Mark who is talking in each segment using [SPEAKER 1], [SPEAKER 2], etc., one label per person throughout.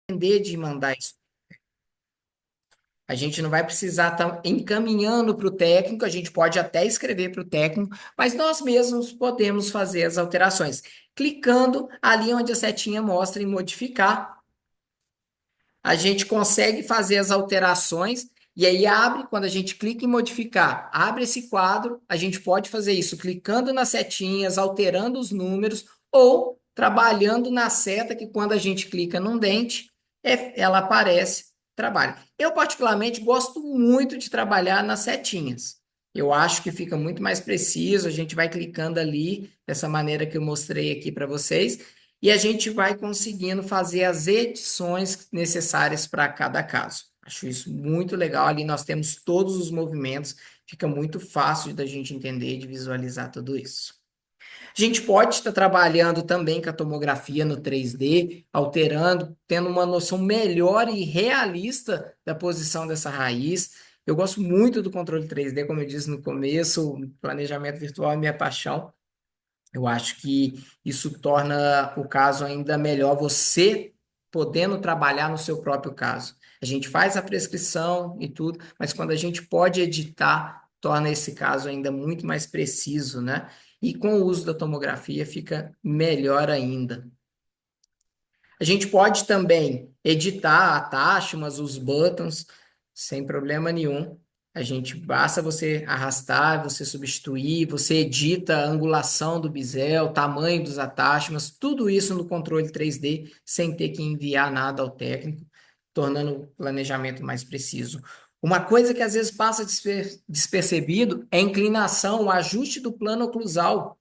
[SPEAKER 1] depender de mandar isso. A gente não vai precisar estar encaminhando para o técnico, a gente pode até escrever para o técnico, mas nós mesmos podemos fazer as alterações. Clicando ali onde a setinha mostra em modificar, a gente consegue fazer as alterações e aí abre, quando a gente clica em modificar, abre esse quadro, a gente pode fazer isso clicando nas setinhas, alterando os números ou trabalhando na seta que quando a gente clica num dente, ela aparece, trabalha. Eu particularmente gosto muito de trabalhar nas setinhas. Eu acho que fica muito mais preciso, a gente vai clicando ali, dessa maneira que eu mostrei aqui para vocês, e a gente vai conseguindo fazer as edições necessárias para cada caso. Acho isso muito legal. Ali nós temos todos os movimentos, fica muito fácil da gente entender e de visualizar tudo isso. A gente pode estar trabalhando também com a tomografia no 3D, alterando, tendo uma noção melhor e realista da posição dessa raiz. Eu gosto muito do controle 3D, como eu disse no começo, o planejamento virtual é minha paixão. Eu acho que isso torna o caso ainda melhor, você podendo trabalhar no seu próprio caso. A gente faz a prescrição e tudo, mas quando a gente pode editar, torna esse caso ainda muito mais preciso, né? E com o uso da tomografia fica melhor ainda. A gente pode também editar a taxa, mas os buttons, sem problema nenhum. A gente basta você arrastar, você substituir, você edita a angulação do bisel, tamanho dos attachments, tudo isso no controle 3D, sem ter que enviar nada ao técnico, tornando o planejamento mais preciso. Uma coisa que às vezes passa despercebido é a inclinação, o ajuste do plano oclusal.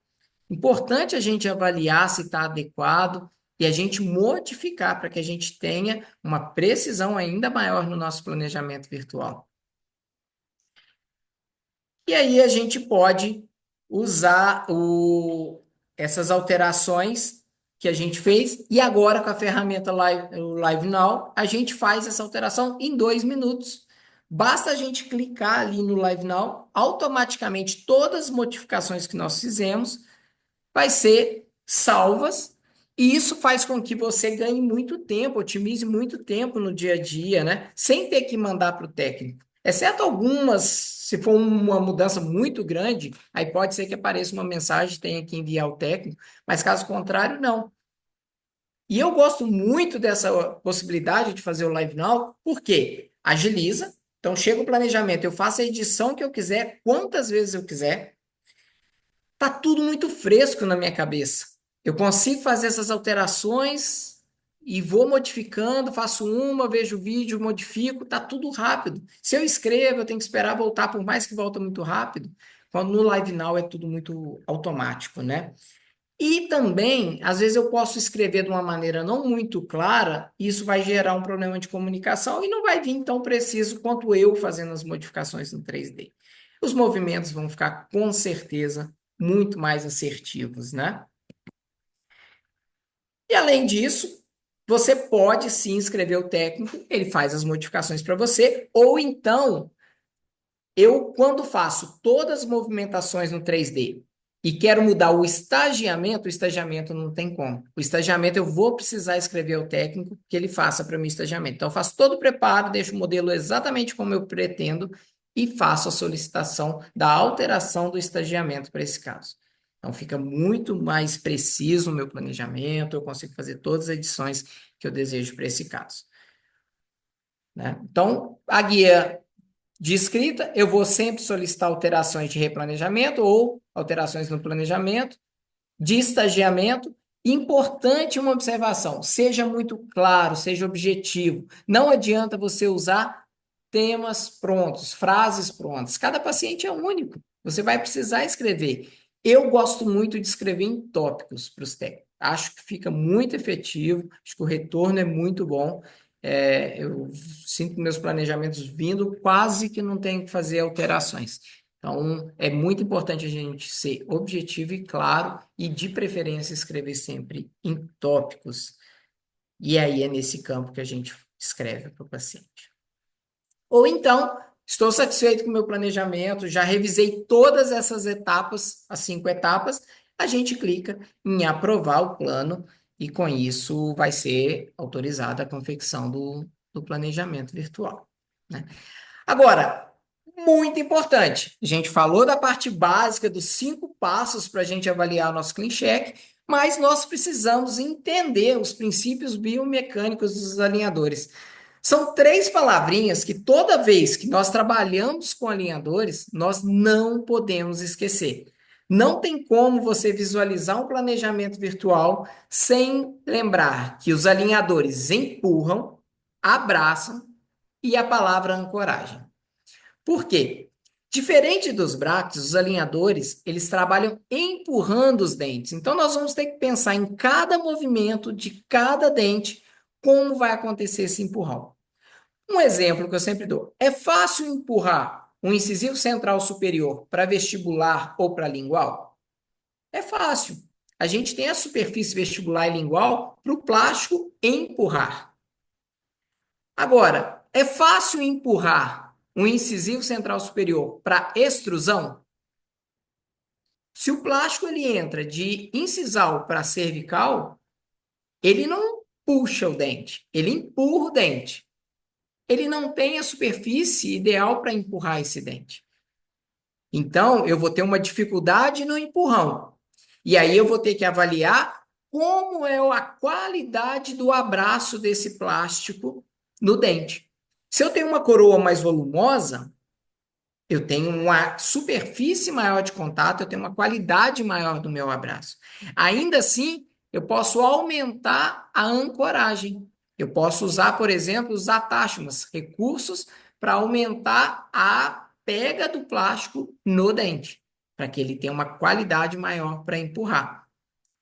[SPEAKER 1] Importante a gente avaliar se está adequado e a gente modificar para que a gente tenha uma precisão ainda maior no nosso planejamento virtual. E aí a gente pode usar essas alterações que a gente fez e agora com a ferramenta o Live Now, a gente faz essa alteração em 2 minutos. Basta a gente clicar ali no Live Now, automaticamente todas as modificações que nós fizemos vai ser salvas, e isso faz com que você ganhe muito tempo, otimize muito tempo no dia a dia, né? Sem ter que mandar para o técnico. Exceto algumas, se for uma mudança muito grande, aí pode ser que apareça uma mensagem, tenha que enviar ao técnico, mas caso contrário, não. E eu gosto muito dessa possibilidade de fazer o Live Now, porque agiliza. Então, chega o planejamento, eu faço a edição que eu quiser, quantas vezes eu quiser. Tá tudo muito fresco na minha cabeça. Eu consigo fazer essas alterações e vou modificando, faço uma, vejo o vídeo, modifico, tá tudo rápido. Se eu escrevo, eu tenho que esperar voltar, por mais que volta muito rápido, quando no Live Now é tudo muito automático, né? E também, às vezes eu posso escrever de uma maneira não muito clara, e isso vai gerar um problema de comunicação e não vai vir tão preciso quanto eu fazendo as modificações no 3D. Os movimentos vão ficar com certeza muito mais assertivos, né? E além disso, você pode sim escrever o técnico, ele faz as modificações para você, ou então eu, quando faço todas as movimentações no 3D e quero mudar o estagiamento não tem como. O estagiamento eu vou precisar escrever ao técnico que ele faça para mim o estagiamento. Então, eu faço todo o preparo, deixo o modelo exatamente como eu pretendo e faço a solicitação da alteração do estagiamento para esse caso. Então, fica muito mais preciso o meu planejamento, eu consigo fazer todas as edições que eu desejo para esse caso. Né? Então, a guia de escrita, eu vou sempre solicitar alterações de replanejamento ou alterações no planejamento, de estagiamento. Importante uma observação: seja muito claro, seja objetivo. Não adianta você usar temas prontos, frases prontas. Cada paciente é único. Você vai precisar escrever. Eu gosto muito de escrever em tópicos para os técnicos. Acho que fica muito efetivo, acho que o retorno é muito bom. Eu sinto meus planejamentos vindo, quase que não tenho que fazer alterações. Então, é muito importante a gente ser objetivo e claro, e de preferência escrever sempre em tópicos. E aí é nesse campo que a gente escreve para o paciente. Ou então, estou satisfeito com o meu planejamento, já revisei todas essas etapas, as 5 etapas, a gente clica em aprovar o plano e com isso vai ser autorizada a confecção do planejamento virtual, né? Agora, muito importante, a gente falou da parte básica dos 5 passos para a gente avaliar o nosso Clean Check, mas nós precisamos entender os princípios biomecânicos dos alinhadores. São 3 palavrinhas que toda vez que nós trabalhamos com alinhadores, nós não podemos esquecer. Não tem como você visualizar um planejamento virtual sem lembrar que os alinhadores empurram, abraçam e a palavra ancoragem. Por quê? Diferente dos bractes, os alinhadores, eles trabalham empurrando os dentes. Então, nós vamos ter que pensar em cada movimento de cada dente, como vai acontecer esse empurrão. Um exemplo que eu sempre dou: é fácil empurrar um incisivo central superior para vestibular ou para lingual? É fácil. A gente tem a superfície vestibular e lingual para o plástico empurrar. Agora, é fácil empurrar um incisivo central superior para extrusão? Se o plástico ele entra de incisal para cervical, ele não puxa o dente, ele empurra o dente. Ele não tem a superfície ideal para empurrar esse dente. Então, eu vou ter uma dificuldade no empurrão. E aí eu vou ter que avaliar como é a qualidade do abraço desse plástico no dente. Se eu tenho uma coroa mais volumosa, eu tenho uma superfície maior de contato, eu tenho uma qualidade maior do meu abraço. Ainda assim, eu posso aumentar a ancoragem. Eu posso usar, por exemplo, os attachments, recursos para aumentar a pega do plástico no dente, para que ele tenha uma qualidade maior para empurrar.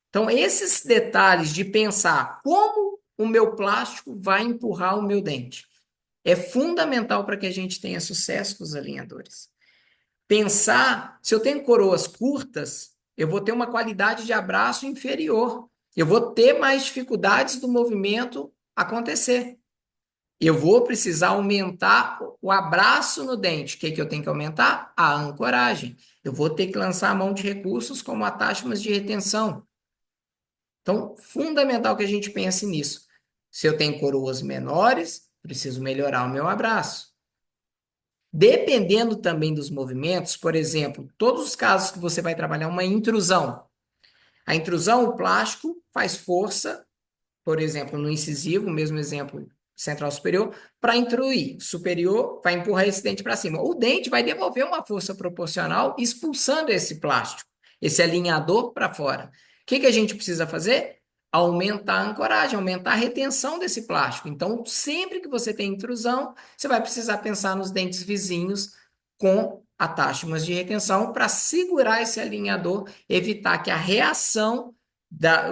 [SPEAKER 1] Então, esses detalhes de pensar como o meu plástico vai empurrar o meu dente é fundamental para que a gente tenha sucesso com os alinhadores. Pensar, se eu tenho coroas curtas, eu vou ter uma qualidade de abraço inferior. Eu vou ter mais dificuldades do movimento acontecer. Eu vou precisar aumentar o abraço no dente. O que eu tenho que aumentar? A ancoragem. Eu vou ter que lançar a mão de recursos como attachments de retenção. Então, fundamental que a gente pense nisso. Se eu tenho coroas menores, preciso melhorar o meu abraço. Dependendo também dos movimentos, por exemplo, todos os casos que você vai trabalhar uma intrusão. A intrusão, o plástico faz força, por exemplo, no incisivo, o mesmo exemplo central superior, para intruir. Superior vai empurrar esse dente para cima. O dente vai devolver uma força proporcional expulsando esse plástico, esse alinhador para fora. O que a gente precisa fazer? Aumentar a ancoragem, aumentar a retenção desse plástico. Então, sempre que você tem intrusão, você vai precisar pensar nos dentes vizinhos com attachments de retenção para segurar esse alinhador, evitar que a reação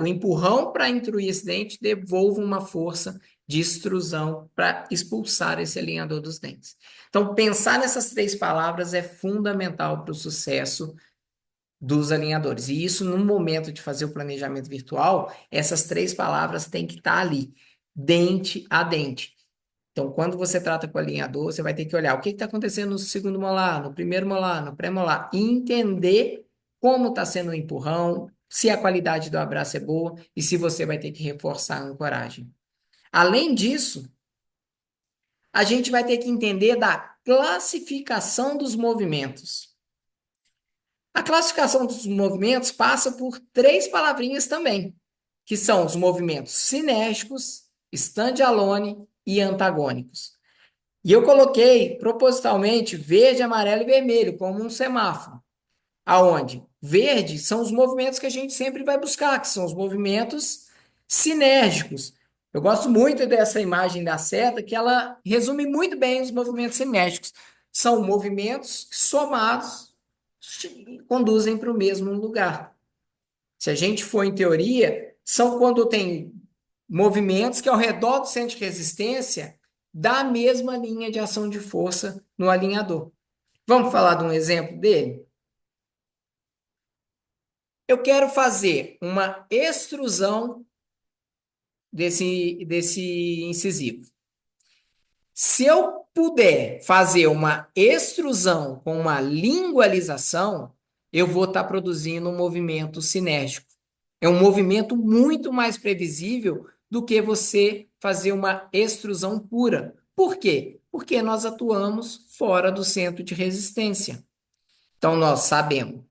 [SPEAKER 1] o empurrão para intruir esse dente devolva uma força de extrusão para expulsar esse alinhador dos dentes. Então, pensar nessas 3 palavras é fundamental para o sucesso dos alinhadores. E isso, no momento de fazer o planejamento virtual, essas 3 palavras têm que estar ali, dente a dente. Então, quando você trata com o alinhador, você vai ter que olhar o que está acontecendo no segundo molar, no primeiro molar, no pré-molar, e entender como está sendo o empurrão, se a qualidade do abraço é boa e se você vai ter que reforçar a ancoragem. Além disso, a gente vai ter que entender da classificação dos movimentos. A classificação dos movimentos passa por 3 palavrinhas também, que são os movimentos sinérgicos, standalone e antagônicos. E eu coloquei propositalmente verde, amarelo e vermelho como um semáforo. Aonde? Verde são os movimentos que a gente sempre vai buscar, que são os movimentos sinérgicos. Eu gosto muito dessa imagem da seta, que ela resume muito bem os movimentos sinérgicos. São movimentos que, somados, conduzem para o mesmo lugar. Se a gente for em teoria, são quando tem movimentos que ao redor do centro de resistência dá a mesma linha de ação de força no alinhador. Vamos falar de um exemplo dele? Eu quero fazer uma extrusão desse incisivo. Se eu puder fazer uma extrusão com uma lingualização, eu vou estar produzindo um movimento sinérgico. É um movimento muito mais previsível do que você fazer uma extrusão pura. Por quê? Porque nós atuamos fora do centro de resistência. Então, nós sabemos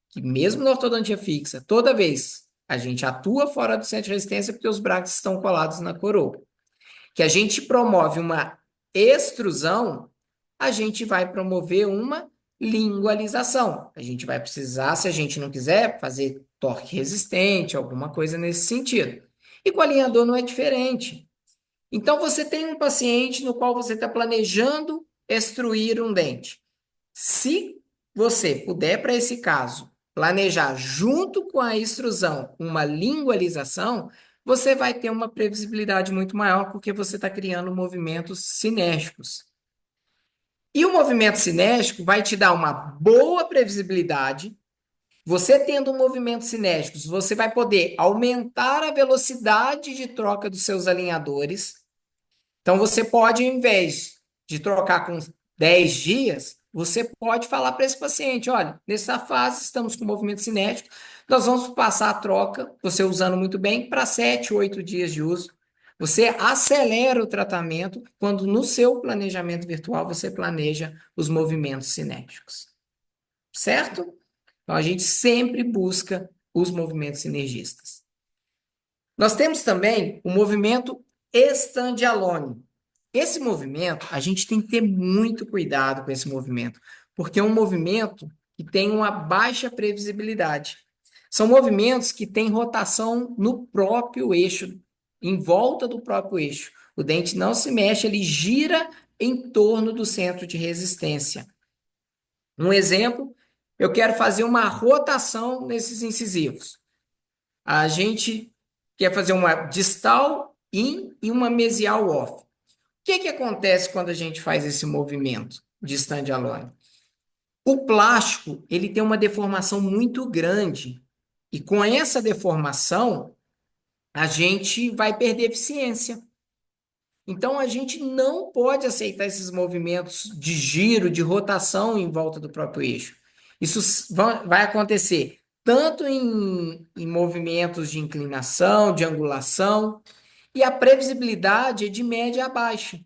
[SPEAKER 1] que mesmo na ortodontia fixa, toda vez a gente atua fora do centro de resistência porque os braços estão colados na coroa. Que a gente promove uma extrusão, a gente vai promover uma lingualização. A gente vai precisar, se a gente não quiser, fazer torque resistente, alguma coisa nesse sentido. E com o alinhador não é diferente. Então, você tem um paciente no qual você está planejando extruir um dente. Se você puder, para esse caso, planejar junto com a extrusão uma lingualização, você vai ter uma previsibilidade muito maior, porque você está criando movimentos cinésticos. E o movimento cinético vai te dar uma boa previsibilidade. Você tendo um movimento cinético, você vai poder aumentar a velocidade de troca dos seus alinhadores. Então, você pode, ao invés de trocar com 10 dias, você pode falar para esse paciente: olha, nessa fase estamos com movimento cinético, nós vamos passar a troca, você usando muito bem, para 7, 8 dias de uso. Você acelera o tratamento quando no seu planejamento virtual você planeja os movimentos cinéticos. Certo? Então, a gente sempre busca os movimentos sinergistas. Nós temos também o movimento stand-alone. Esse movimento, a gente tem que ter muito cuidado com esse movimento, porque é um movimento que tem uma baixa previsibilidade. São movimentos que têm rotação no próprio eixo, em volta do próprio eixo. O dente não se mexe, ele gira em torno do centro de resistência. Um exemplo, eu quero fazer uma rotação nesses incisivos. A gente quer fazer uma distal in e uma mesial off. O que acontece quando a gente faz esse movimento de stand-alone? O plástico, ele tem uma deformação muito grande. E com essa deformação, a gente vai perder eficiência. Então, a gente não pode aceitar esses movimentos de giro, de rotação em volta do próprio eixo. Isso vai acontecer tanto em movimentos de inclinação, de angulação, e a previsibilidade é de média a baixa,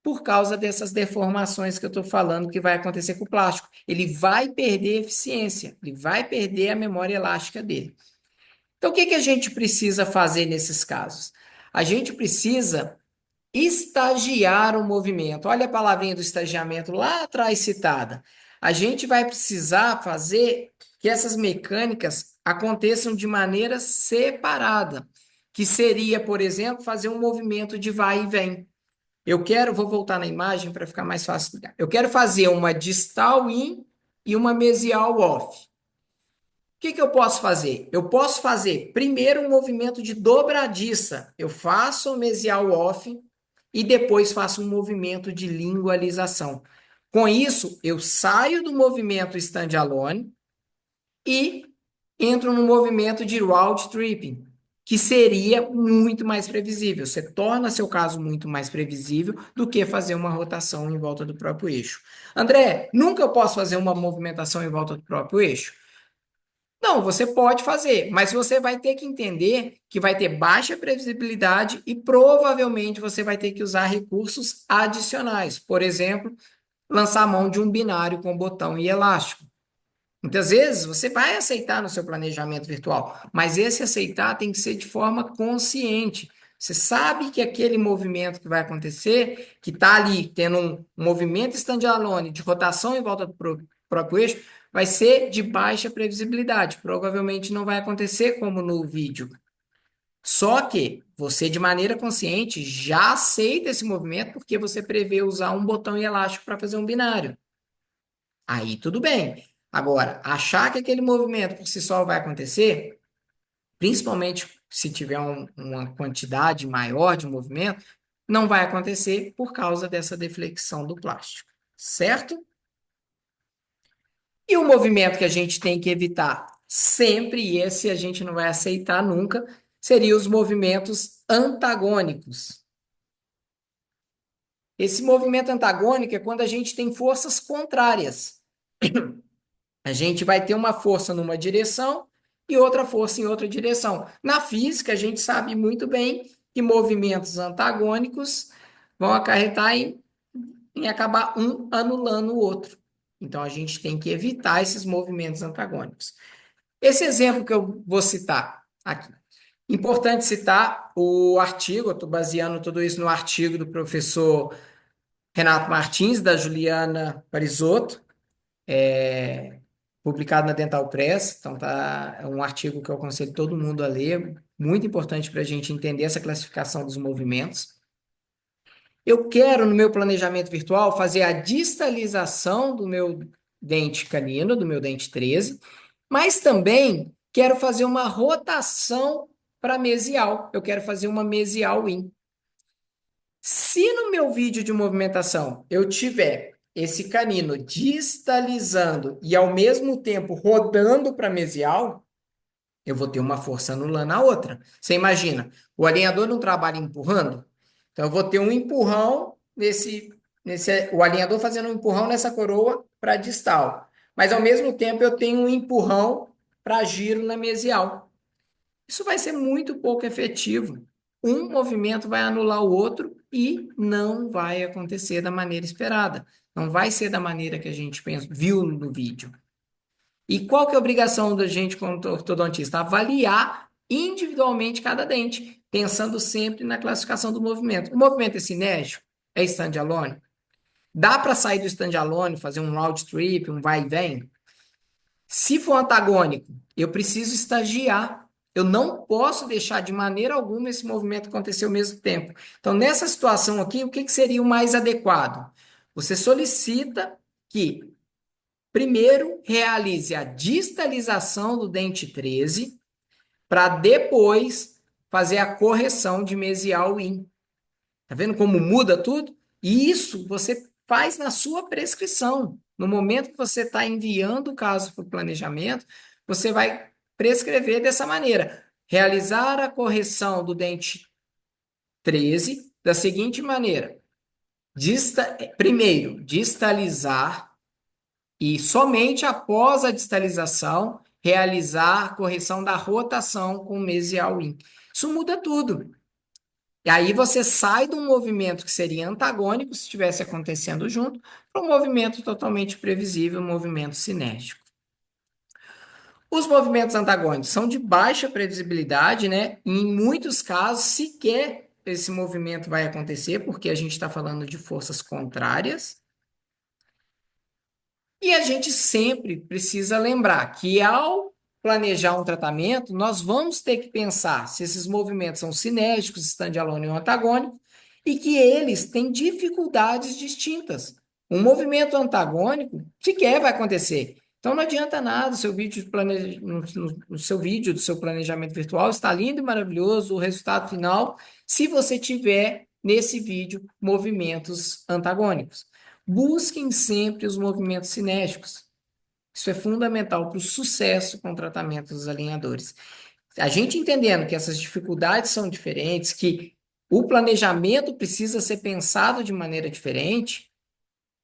[SPEAKER 1] por causa dessas deformações que eu estou falando que vai acontecer com o plástico. Ele vai perder eficiência, ele vai perder a memória elástica dele. Então, o que a gente precisa fazer nesses casos? A gente precisa estagiar o movimento. Olha a palavrinha do estagiamento lá atrás citada. A gente vai precisar fazer que essas mecânicas aconteçam de maneira separada, que seria, por exemplo, fazer um movimento de vai e vem. Vou voltar na imagem para ficar mais fácil explicar. Eu quero fazer uma distal in e uma mesial off. O que eu posso fazer? Eu posso fazer primeiro um movimento de dobradiça. Eu faço o mesial off e depois faço um movimento de lingualização. Com isso, eu saio do movimento stand-alone e entro no movimento de round tripping, que seria muito mais previsível. Você torna seu caso muito mais previsível do que fazer uma rotação em volta do próprio eixo. André, nunca eu posso fazer uma movimentação em volta do próprio eixo? Não, você pode fazer, mas você vai ter que entender que vai ter baixa previsibilidade e provavelmente você vai ter que usar recursos adicionais. Por exemplo, lançar a mão de um binário com botão e elástico. Muitas vezes você vai aceitar no seu planejamento virtual, mas esse aceitar tem que ser de forma consciente. Você sabe que aquele movimento que vai acontecer, que está ali tendo um movimento standalone de rotação em volta do próprio eixo, vai ser de baixa previsibilidade. Provavelmente não vai acontecer como no vídeo. Só que você, de maneira consciente, já aceita esse movimento porque você prevê usar um botão e elástico para fazer um binário. Aí tudo bem. Agora, achar que aquele movimento por si só vai acontecer, principalmente se tiver uma quantidade maior de movimento, não vai acontecer por causa dessa deflexão do plástico, certo? E o movimento que a gente tem que evitar sempre, e esse a gente não vai aceitar nunca, seriam os movimentos antagônicos. Esse movimento antagônico é quando a gente tem forças contrárias. A gente vai ter uma força numa direção e outra força em outra direção. Na física, a gente sabe muito bem que movimentos antagônicos vão acarretar em acabar um anulando o outro. Então, a gente tem que evitar esses movimentos antagônicos. Esse exemplo que eu vou citar aqui. Importante citar o artigo, eu estou baseando tudo isso no artigo do professor Renato Martins, da Juliana Parisotto, publicado na Dental Press. Então, é um artigo que eu aconselho todo mundo a ler, muito importante para a gente entender essa classificação dos movimentos. Eu quero, no meu planejamento virtual, fazer a distalização do meu dente canino, do meu dente 13, mas também quero fazer uma rotação para mesial. Eu quero fazer uma mesial in. Se no meu vídeo de movimentação eu tiver esse canino distalizando e ao mesmo tempo rodando para mesial, eu vou ter uma força anulando a outra. Você imagina, o alinhador não trabalha empurrando? Então eu vou ter um empurrão o alinhador fazendo um empurrão nessa coroa para distal. Mas ao mesmo tempo eu tenho um empurrão para giro na mesial. Isso vai ser muito pouco efetivo. Um movimento vai anular o outro e não vai acontecer da maneira esperada. Não vai ser da maneira que a gente viu no vídeo. E qual que é a obrigação da gente como ortodontista? Avaliar individualmente cada dente, pensando sempre na classificação do movimento. O movimento é cinético? É standalone? Dá para sair do standalone, fazer um round trip, um vai e vem? Se for antagônico, eu preciso estagiar. Eu não posso deixar de maneira alguma esse movimento acontecer ao mesmo tempo. Então, nessa situação aqui, o que que seria o mais adequado? Você solicita que primeiro realize a distalização do dente 13 para depois fazer a correção de mesial in. Tá vendo como muda tudo? E isso você faz na sua prescrição. No momento que você está enviando o caso para o planejamento, você vai prescrever dessa maneira. Realizar a correção do dente 13 da seguinte maneira. Primeiro, distalizar e somente após a distalização realizar a correção da rotação com o mesial in. Isso muda tudo. E aí você sai de um movimento que seria antagônico, se estivesse acontecendo junto, para um movimento totalmente previsível, um movimento cinético. Os movimentos antagônicos são de baixa previsibilidade, né? E em muitos casos, sequer esse movimento vai acontecer, porque a gente está falando de forças contrárias. E a gente sempre precisa lembrar que ao planejar um tratamento, nós vamos ter que pensar se esses movimentos são cinéticos, standalone ou antagônicos, e que eles têm dificuldades distintas. Um movimento antagônico sequer vai acontecer. Então não adianta nada, seu vídeo no seu vídeo do seu planejamento virtual está lindo e maravilhoso, o resultado final, se você tiver nesse vídeo movimentos antagônicos. Busquem sempre os movimentos cinéticos. Isso é fundamental para o sucesso com o tratamento dos alinhadores. A gente entendendo que essas dificuldades são diferentes, que o planejamento precisa ser pensado de maneira diferente,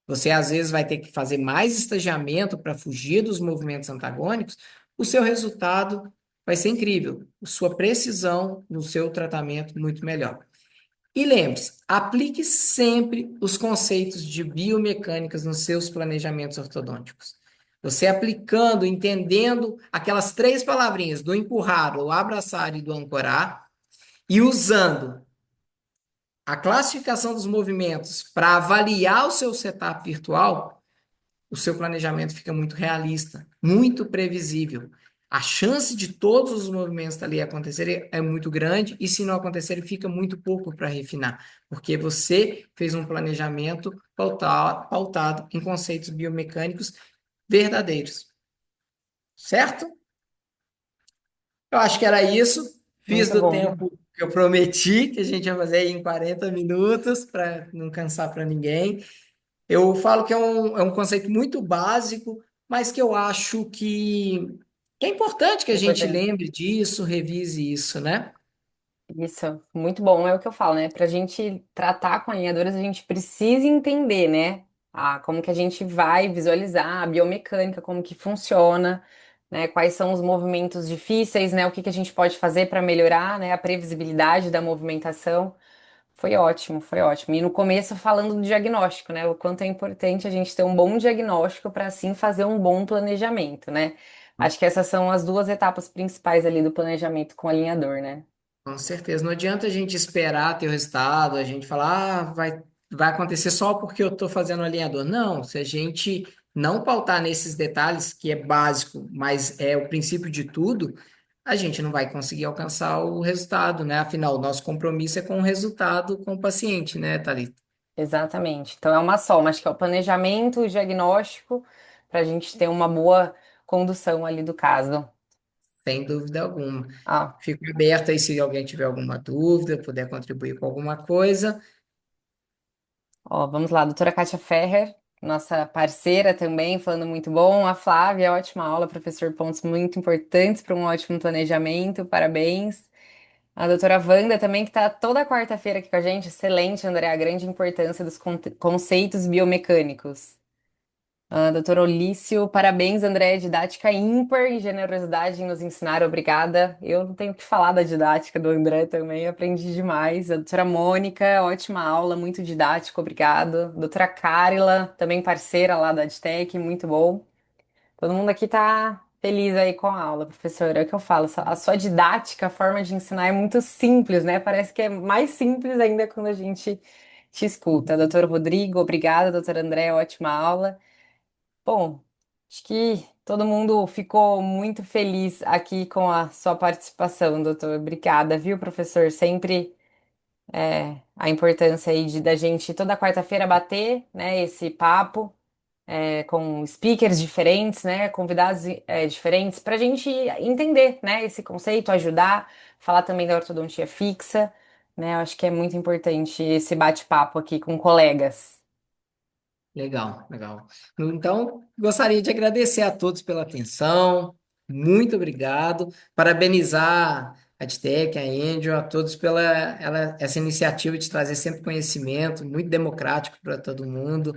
[SPEAKER 1] você às vezes vai ter que fazer mais estagiamento para fugir dos movimentos antagônicos, o seu resultado vai ser incrível, sua precisão no seu tratamento muito melhor. E lembre-se, aplique sempre os conceitos de biomecânicas nos seus planejamentos ortodônticos. Você aplicando, entendendo aquelas três palavrinhas do empurrar, do abraçar e do ancorar, e usando a classificação dos movimentos para avaliar o seu setup virtual, o seu planejamento fica muito realista, muito previsível. A chance de todos os movimentos ali acontecerem é muito grande, e se não acontecerem, fica muito pouco para refinar, porque você fez um planejamento pautado em conceitos biomecânicos verdadeiros. Certo? Eu acho que era isso. Fiz
[SPEAKER 2] Muito
[SPEAKER 1] do
[SPEAKER 2] bom.
[SPEAKER 1] tempo que eu prometi, que a gente ia fazer em 40 minutos, para não cansar para ninguém. Eu falo que é um conceito muito básico, mas que eu acho que é importante que
[SPEAKER 2] É
[SPEAKER 1] a gente
[SPEAKER 2] importante.
[SPEAKER 1] lembre disso, revise isso, né?
[SPEAKER 2] Isso, muito bom. É o que eu falo, né? Para a gente tratar com alinhadores, a gente precisa entender, né? Como que a gente vai visualizar a biomecânica, como que funciona, né? Quais são os movimentos difíceis, né? O que que a gente pode fazer para melhorar, né? A previsibilidade da movimentação. Foi ótimo, foi ótimo. E no começo falando do diagnóstico, né? O quanto é importante a gente ter um bom diagnóstico para assim fazer um bom planejamento, né? Acho que essas são as duas etapas principais ali do planejamento com o alinhador, né?
[SPEAKER 1] Com certeza. Não adianta a gente esperar ter o resultado, a gente falar, vai acontecer só porque eu estou fazendo o alinhador. Não, se a gente não pautar nesses detalhes, que é básico, mas é o princípio de tudo, a gente não vai conseguir alcançar o resultado, né? Afinal, o nosso compromisso é com o resultado com o paciente, né, Thalita?
[SPEAKER 2] Exatamente. Então é uma soma, acho que é o planejamento, o diagnóstico, para a gente ter uma boa condução ali do caso.
[SPEAKER 1] Sem dúvida alguma.
[SPEAKER 2] Ah,
[SPEAKER 1] Fico aberto aí se alguém tiver alguma dúvida, puder contribuir com alguma coisa.
[SPEAKER 2] ó, vamos lá, doutora Kátia Ferrer, nossa parceira também, falando muito bom. A Flávia, ótima aula, professor, pontos muito importantes para um ótimo planejamento, parabéns. A doutora Wanda também, que está toda quarta-feira aqui com a gente, excelente, André, a grande importância dos conceitos biomecânicos. Ah, doutor Olício, parabéns, André. Didática ímpar e generosidade em nos ensinar, obrigada. Eu não tenho o que falar da didática do André também, aprendi demais. A doutora Mônica, ótima aula, muito didático, obrigado. Doutora Carila, também parceira lá da Adtech, muito bom. Todo mundo aqui tá feliz aí com a aula, professora. É o que eu falo, a sua didática, a forma de ensinar é muito simples, né? Parece que é mais simples ainda quando a gente te escuta. Doutor Rodrigo, obrigada. Doutor André, ótima aula. Bom, acho que todo mundo ficou muito feliz aqui com a sua participação, doutor. Obrigada, viu, professor? Sempre a importância aí de da gente toda quarta-feira bater, né, esse papo com speakers diferentes, né, convidados diferentes, para a gente entender, né, esse conceito, ajudar, falar também da ortodontia fixa, né? Eu acho que é muito importante esse bate-papo aqui com colegas.
[SPEAKER 1] Legal, legal. Então, gostaria de agradecer a todos pela atenção. Muito obrigado. Parabenizar a Adtech, a Angel, a todos pela essa iniciativa de trazer sempre conhecimento, muito democrático para todo mundo.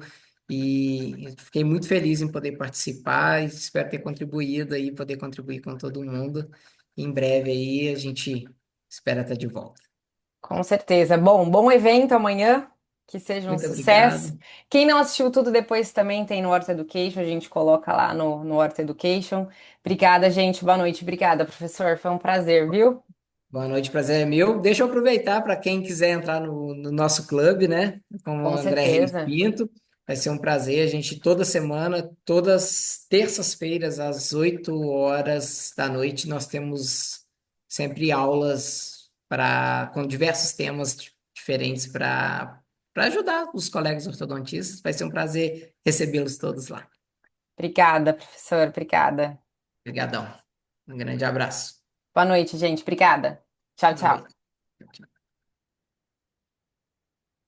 [SPEAKER 1] E fiquei muito feliz em poder participar e espero ter contribuído aí, poder contribuir com todo mundo. Em breve aí a gente espera estar de volta.
[SPEAKER 2] Com certeza. Bom, bom evento amanhã, que seja um
[SPEAKER 1] Muito
[SPEAKER 2] sucesso.
[SPEAKER 1] obrigado.
[SPEAKER 2] Quem não assistiu tudo depois também tem no Horta Education, a gente coloca lá no Horta Education. Obrigada, gente. Boa noite. Obrigada, professor. Foi um prazer, viu?
[SPEAKER 1] Boa noite, prazer é meu. Deixa eu aproveitar para quem quiser entrar no nosso clube, né? Com o
[SPEAKER 2] Com
[SPEAKER 1] André Reis
[SPEAKER 2] certeza.
[SPEAKER 1] Pinto. Vai ser um prazer. A gente toda semana, todas terças-feiras, às 8 horas da noite, nós temos sempre aulas com diversos temas diferentes para ajudar os colegas ortodontistas. Vai ser um prazer recebê-los todos lá.
[SPEAKER 2] Obrigada, professor. Obrigada.
[SPEAKER 1] Obrigadão. Um grande abraço.
[SPEAKER 2] Boa noite, gente. Obrigada. Tchau,
[SPEAKER 1] Boa noite.
[SPEAKER 2] tchau.
[SPEAKER 1] Tchau, tchau.